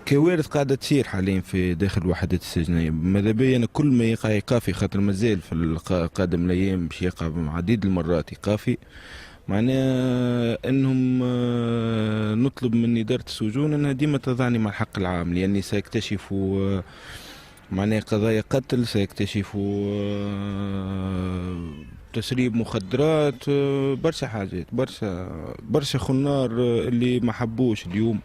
كوارث قاعدة تصير حاليا في داخل الوحدات السجنية. ماذا بيا أنا كل ما يقع إيقافي، خاطر مازال في قادم الأيام باش يقع عديد المرات إيقافي. معناها أنهم نطلب من إدارة السجون أنها ديما تضعني مع الحق العام، لأني سأكتشف معناها قضايا قتل، سيكتشف تسريب مخدرات، برشا حاجات، برشا خنار اللي ما حبوش اليوم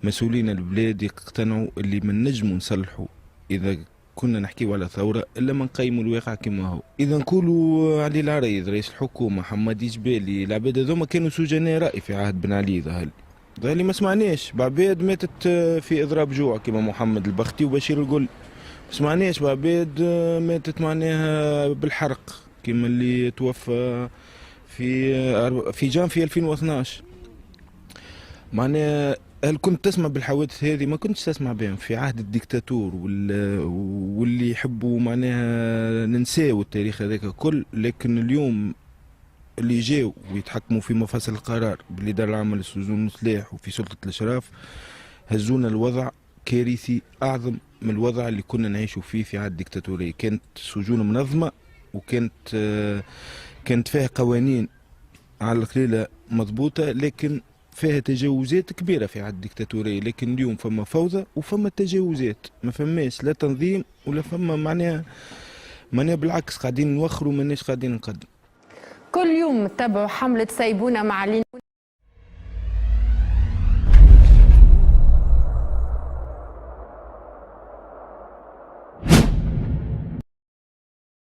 مسؤولين البلاد يقتنعوا اللي من نجموا نصلحوا اذا كنا نحكيو على ثورة إلا ما نقيموا الواقع كما هو. إذا نقولوا علي العريض رئيس الحكومة، حمادي جبالي، العباد هذوما كانوا سجناء رأي في عهد بن علي. ظهر لي ما سمعناش بعباد ماتت في إضراب جوع كما محمد البختي وبشير القل. ما سمعناش بعباد ماتت معناها بالحرق كما اللي توفى في جانفي 2012. معناها هل كنت تسمع بالحوادث هذه؟ ما كنتش تسمع بهم في عهد الديكتاتور واللي يحبوا معناها ننساو التاريخ هذاك كل. لكن اليوم اللي جاوا ويتحكموا في مفاصل القرار بالإدارة العامة للسجون والسلاح وفي سلطة الإشراف هزونا الوضع كارثي أعظم من الوضع اللي كنا نعيشوا فيه في عهد الديكتاتورية. كانت سجون منظمة كانت فيها قوانين على القليلة مضبوطة، لكن فيها تجاوزات كبيرة في عهد الديكتاتورية. لكن اليوم فما فوضى وفما تجاوزات، ما فماش لا تنظيم ولا فما معناها بالعكس قاعدين نوخروا ماناش قاعدين نقدم. كل يوم تتبعوا حملة سيبونا معلين.